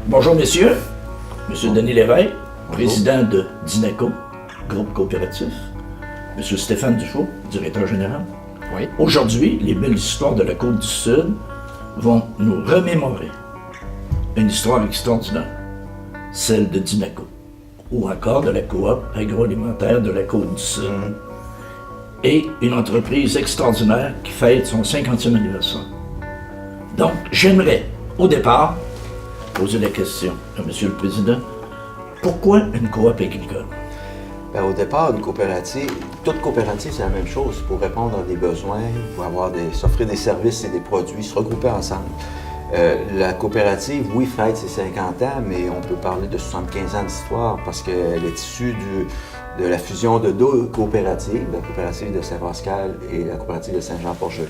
Bonjour messieurs, Monsieur Denis Lévesque, Bonjour. président de Dinaco, groupe coopératif, Monsieur Stéphane Dufault, directeur général. Oui. Aujourd'hui, les belles histoires de la Côte-du-Sud vont nous remémorer une histoire extraordinaire, celle de Dinaco, ou encore de la coop agroalimentaire de la Côte-du-Sud. Et une entreprise extraordinaire qui fête son 50e anniversaire. Donc, j'aimerais, au départ, poser la question à Monsieur le Président, pourquoi une coop agricole? Ben, au départ, une coopérative, toute coopérative, c'est la même chose. Pour répondre à des besoins, pour s'offrir des services et des produits, se regrouper ensemble. La coopérative, oui, fête ses 50 ans, mais on peut parler de 75 ans d'histoire parce qu'elle est issue de la fusion de deux coopératives, la coopérative de Saint-Pascal et la coopérative de Saint-Jean-Port-Joli.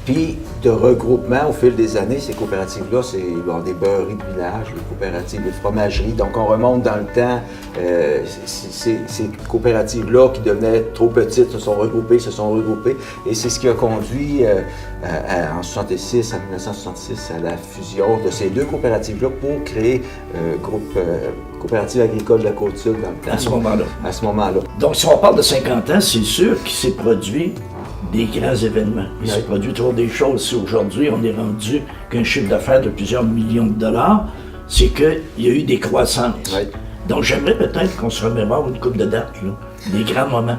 Puis de regroupement au fil des années, ces coopératives-là, c'est des beurreries de village, des coopératives de fromagerie. Donc on remonte dans le temps, ces coopératives-là qui devenaient trop petites se sont regroupées. Et c'est ce qui a conduit en 1966 à la fusion de ces deux coopératives-là pour créer groupe coopérative agricole de la Côte-Sud dans le temps. À ce moment-là. Donc si on parle de 50 ans, c'est sûr qu'il s'est produit des grands événements. Il s'est produit toujours des choses. Si aujourd'hui on est rendu qu'un chiffre d'affaires de plusieurs millions de dollars, c'est qu'il y a eu des croissances. Oui. Donc j'aimerais peut-être qu'on se remémore une couple de dates, là, des grands moments.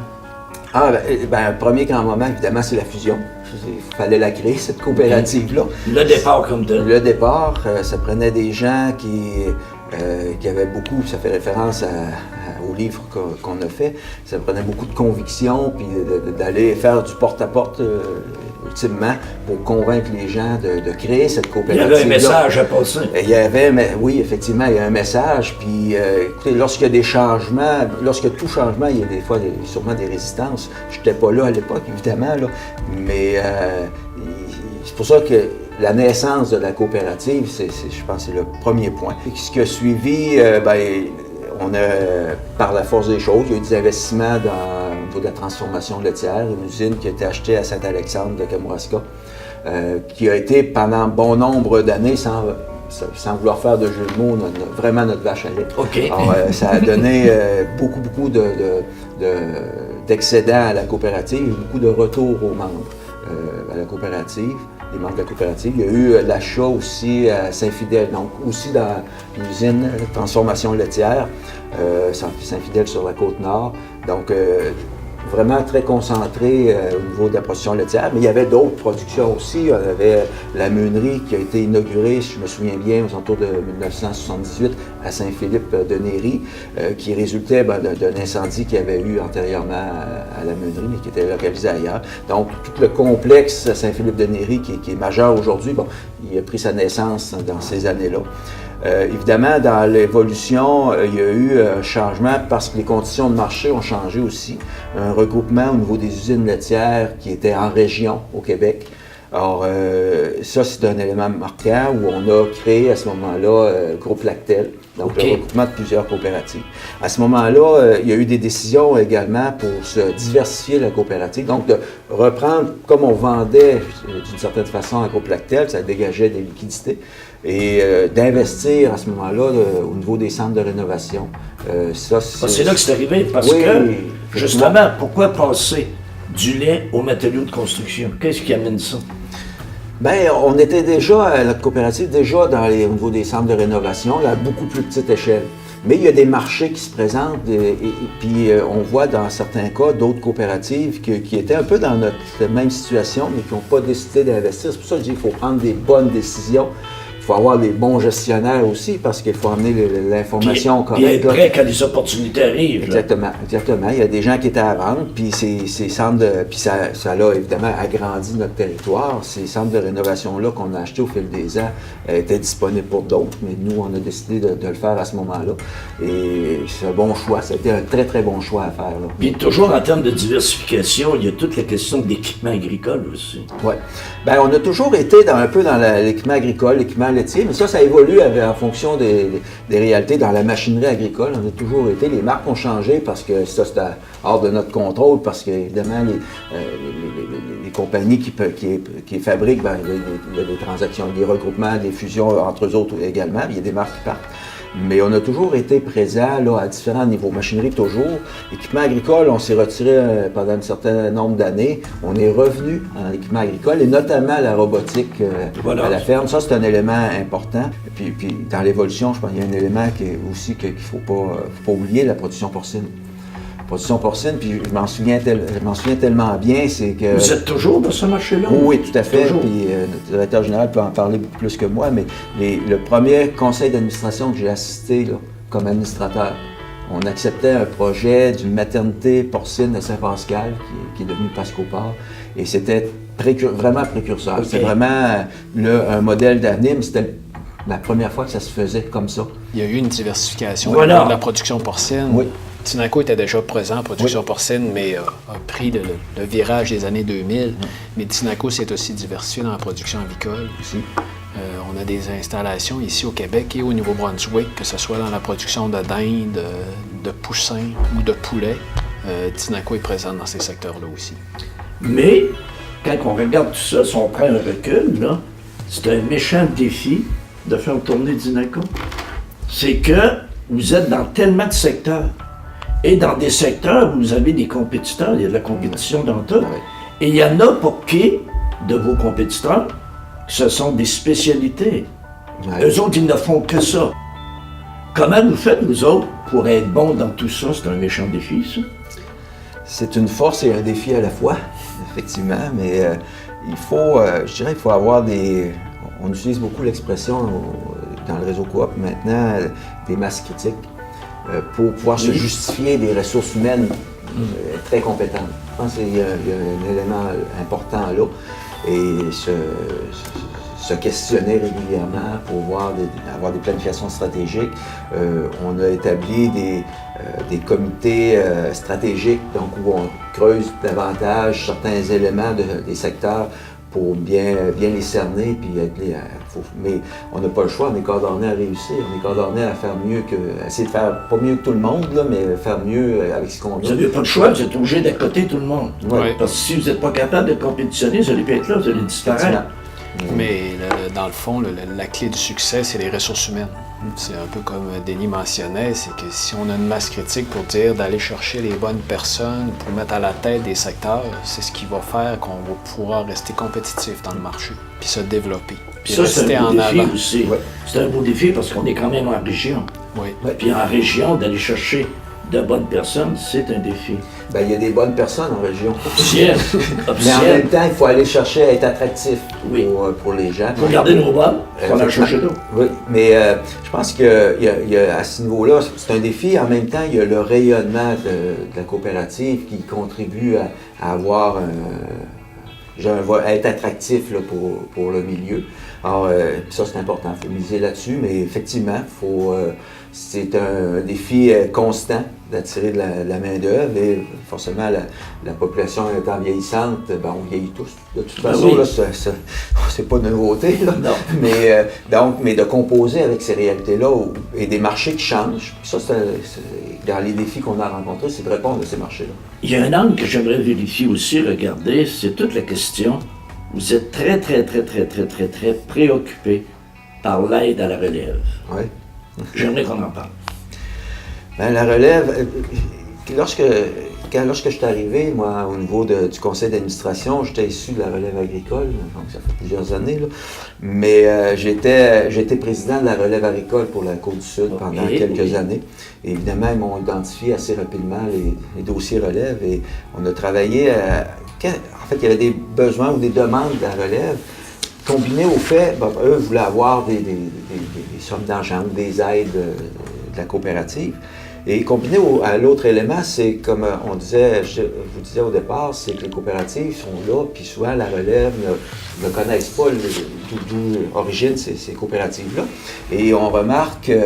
Le premier grand moment, évidemment, c'est la fusion. Il fallait la créer, cette coopérative-là. Le départ comme tel. Le départ, ça prenait des gens qui avaient beaucoup, ça fait référence au livre qu'on a fait, ça prenait beaucoup de conviction, puis d'aller faire du porte-à-porte, ultimement, pour convaincre les gens de créer cette coopérative. Il y avait un message à passer. Oui, effectivement, il y a un message, puis écoutez, lorsqu'il y a des changements, lorsqu'il y a tout changement, il y a des fois sûrement des résistances. Je n'étais pas là à l'époque, évidemment, là, mais c'est pour ça que la naissance de la coopérative, je pense que c'est le premier point. Et ce qui a suivi, on a, par la force des choses, il y a eu des investissements au niveau de la transformation laitière, une usine qui a été achetée à Saint-Alexandre de Kamouraska, qui a été pendant bon nombre d'années, sans vouloir faire de jeu de mots, vraiment notre vache à lait. OK. Alors, ça a donné beaucoup d'excédents à la coopérative, beaucoup de retours aux membres à la coopérative. Les membres de la coopérative. Il y a eu l'achat aussi à Saint-Fidèle, donc aussi dans l'usine de transformation laitière, Saint-Fidèle sur la Côte-Nord. Donc, vraiment très concentré au niveau de la production laitière, mais il y avait d'autres productions aussi. On avait la meunerie qui a été inaugurée, si je me souviens bien, aux alentours de 1978 à Saint-Philippe-de-Néry, qui résultait d'un incendie qu'il y avait eu antérieurement à la meunerie, mais qui était localisé ailleurs. Donc, tout le complexe à Saint-Philippe-de-Néry, qui est majeur aujourd'hui, il a pris sa naissance dans ces années-là. Évidemment, dans l'évolution, il y a eu un changement parce que les conditions de marché ont changé aussi. Un regroupement au niveau des usines laitières qui étaient en région au Québec. Alors, ça, c'est un élément marquant où on a créé à ce moment-là Groupe Lactel, donc le regroupement de plusieurs coopératives. À ce moment-là, il y a eu des décisions également pour se diversifier la coopérative, donc de reprendre, comme on vendait d'une certaine façon à Groupe Lactel, ça dégageait des liquidités, et d'investir à ce moment-là au niveau des centres de rénovation. C'est là que c'est arrivé, parce que, justement, pourquoi passer du lait aux matériaux de construction? Qu'est-ce qui amène ça? On était déjà, à notre coopérative, au niveau des centres de rénovation, à beaucoup plus petite échelle. Mais il y a des marchés qui se présentent et puis on voit dans certains cas d'autres coopératives qui étaient un peu dans notre même situation, mais qui n'ont pas décidé d'investir. C'est pour ça que je dis qu'il faut prendre des bonnes décisions. Il faut avoir des bons gestionnaires aussi parce qu'il faut amener l'information correcte. Puis être prêt quand les opportunités arrivent. Exactement. Il y a des gens qui étaient à vendre, puis ces centres puis ça a évidemment agrandi notre territoire. Ces centres de rénovation-là qu'on a achetés au fil des ans étaient disponibles pour d'autres, mais nous, on a décidé de le faire à ce moment-là. Et c'est un bon choix. C'était un très, très bon choix à faire. Là. Puis toujours en termes de diversification, il y a toute la question d'équipement agricole aussi. Oui. On a toujours été un peu dans l'équipement agricole, l'équipement laitier, mais ça évolue en fonction des réalités dans la machinerie agricole. On a toujours été, les marques ont changé parce que ça c'était hors de notre contrôle, parce qu'évidemment les compagnies qui fabriquent, ben, il y a des transactions, des regroupements, des fusions entre eux autres également, il y a des marques qui partent. Mais on a toujours été présent là, à différents niveaux. Machinerie toujours. Équipement agricole, on s'est retiré pendant un certain nombre d'années. On est revenu en équipement agricole et notamment la robotique à la ferme. Ça, c'est un élément important. Puis dans l'évolution, je pense qu'il y a un élément qu'il ne faut pas oublier, la production porcine. Production porcine, puis je m'en souviens tellement bien, c'est que... Vous êtes toujours dans ce marché-là? Oui, tout à fait, toujours. puis notre directeur général peut en parler beaucoup plus que moi, mais le premier conseil d'administration que j'ai assisté là, comme administrateur, on acceptait un projet d'une maternité porcine de Saint-Pascal, qui est devenue Pascopar, et c'était vraiment précurseur. Okay. C'était vraiment un modèle d'avenir, mais c'était la première fois que ça se faisait comme ça. Il y a eu une diversification de la production porcine. Oui. Tinaco était déjà présent en production porcine, mais a pris le virage des années 2000. Mais Tinaco s'est aussi diversifié dans la production avicole. On a des installations ici au Québec et au Nouveau-Brunswick, que ce soit dans la production de dinde, de poussins ou de poulets. Tinaco est présent dans ces secteurs-là aussi. Mais, quand on regarde tout ça, si on prend un recul, là, c'est un méchant défi de faire tourner Tinaco. C'est que vous êtes dans tellement de secteurs. Et dans des secteurs où vous avez des compétiteurs, il y a de la compétition dans tout. Et il y en a pour qui, de vos compétiteurs, ce sont des spécialités. Eux autres, ils ne font que ça. Comment vous faites, vous autres, pour être bons dans tout ça? C'est un méchant défi, ça. C'est une force et un défi à la fois, effectivement, mais il faut avoir des... On utilise beaucoup l'expression dans le réseau coop maintenant, des masses critiques. Pour pouvoir se justifier des ressources humaines très compétentes. Je pense qu'il y a un élément important là. Et se questionner régulièrement pour avoir des planifications stratégiques. On a établi des comités stratégiques, donc où on creuse davantage certains éléments des secteurs pour bien les cerner, puis mais on n'a pas le choix, on est coordonné à réussir, on est coordonné à faire mieux essayer de faire, pas mieux que tout le monde, là, mais faire mieux avec ce qu'on a. Vous n'avez pas le choix, vous êtes obligé d'accoter tout le monde. Ouais. Parce que si vous n'êtes pas capable de compétitionner, vous allez pas être là, vous allez disparaître. Mais dans le fond, la clé du succès, c'est les ressources humaines. C'est un peu comme Denis mentionnait, c'est que si on a une masse critique pour dire d'aller chercher les bonnes personnes pour mettre à la tête des secteurs, c'est ce qui va faire qu'on va pouvoir rester compétitif dans le marché, puis se développer, puis Ça, c'est rester un beau en défi avant. aussi. Ouais. C'est un beau défi parce qu'on est quand même en région. Oui. Puis en région, d'aller chercher de bonnes personnes, c'est un défi. Bien, il y a des bonnes personnes en région. Officiel. Mais en Officiel. même temps, il faut aller chercher à être attractif Oui. pour les gens. Il faut garder nos bonnes, il faut aller en chercher d'autres. Oui, mais je pense qu'il y a à ce niveau-là, c'est un défi. En même temps, il y a le rayonnement de la coopérative qui contribue à avoir à être attractif là, pour le milieu. Alors, ça, c'est important. Il faut miser là-dessus, mais effectivement, c'est un défi constant d'attirer de la main-d'œuvre et forcément, la population étant vieillissante, ben, on vieillit tous. De toute façon, oui. là, c'est pas une nouveauté, là. Non. Mais de composer avec ces réalités-là et des marchés qui changent, ça, dans les défis qu'on a rencontrés, c'est de répondre à ces marchés-là. Il y a un angle que j'aimerais vérifier aussi, regarder, c'est toute la question. Vous êtes très préoccupé par l'aide à la relève. Oui. J'aimerais qu'on en parle. Ben, la relève, lorsque je suis arrivé, moi, au niveau du conseil d'administration, j'étais issu de la relève agricole, donc ça fait plusieurs années, là. Mais j'étais président de la relève agricole pour la Côte-du-Sud pendant quelques années. Et évidemment, ils m'ont identifié assez rapidement les dossiers relève et on a travaillé en fait, il y avait des besoins ou des demandes de la relève, combinées au fait, eux voulaient avoir des sommes d'argent, des aides de la coopérative. Et combiné à l'autre élément, c'est comme je vous disais au départ, c'est que les coopératives sont là, puis souvent la relève ne connaissent pas d'où origine ces coopératives-là. Et on remarque, puis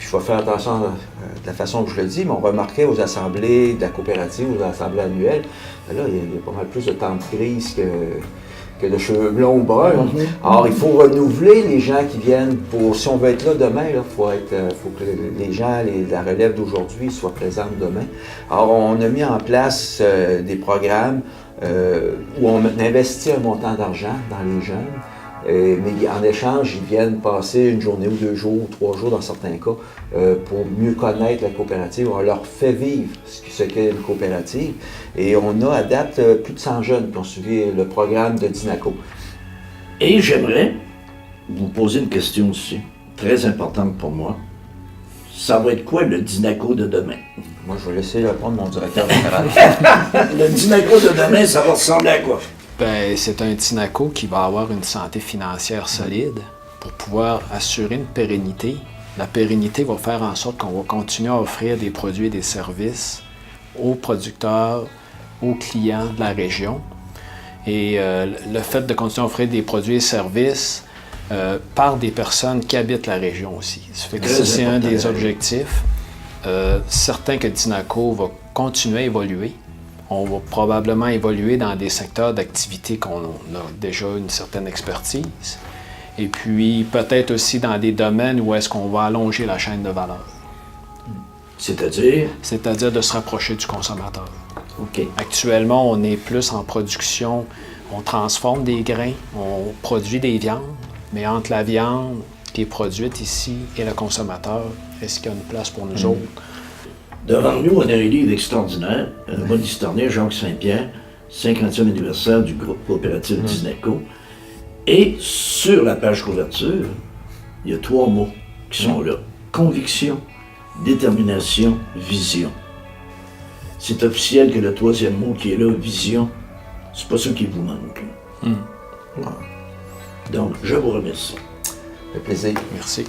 il faut faire attention de la façon que je le dis, mais on remarquait aux assemblées de la coopérative, aux assemblées annuelles, là, il y a pas mal plus de temps de crise que que le cheveu blond ou brun. Alors, il faut renouveler les gens qui viennent si on veut être là demain, il faut que les gens, la relève d'aujourd'hui soient présents demain. Alors, on a mis en place des programmes où on investit un montant d'argent dans les jeunes. Mais en échange, ils viennent passer une journée ou 2 jours ou 3 jours dans certains cas pour mieux connaître la coopérative. On leur fait vivre ce qu'est une coopérative. Et on a à date plus de 100 jeunes qui ont suivi le programme de Dinaco. Et j'aimerais vous poser une question aussi, très importante pour moi. Ça va être quoi le Dinaco de demain? Moi, je vais laisser répondre mon directeur général. Le Dinaco de demain, ça va ressembler à quoi? Ben, c'est un Dinaco qui va avoir une santé financière solide pour pouvoir assurer une pérennité. La pérennité va faire en sorte qu'on va continuer à offrir des produits et des services aux producteurs, aux clients de la région. Et le fait de continuer à offrir des produits et services par des personnes qui habitent la région aussi. Ça fait que ça, c'est un des objectifs. Certain que Dinaco va continuer à évoluer. On va probablement évoluer dans des secteurs d'activité qu'on a déjà une certaine expertise. Et puis peut-être aussi dans des domaines où est-ce qu'on va allonger la chaîne de valeur. C'est-à-dire? C'est-à-dire de se rapprocher du consommateur. OK. Actuellement, on est plus en production, on transforme des grains, on produit des viandes, mais entre la viande qui est produite ici et le consommateur, est-ce qu'il y a une place pour nous autres? Devant nous, on a un livre extraordinaire, un bon historien, Jacques Saint-Pierre, 50e anniversaire du groupe coopératif Dinaco. Et sur la page couverture, il y a 3 mots qui sont là. Conviction, détermination, vision. C'est officiel que le 3e mot qui est là, vision, c'est pas ça qui vous manque. Voilà. Donc, je vous remercie. Ça fait plaisir. Merci.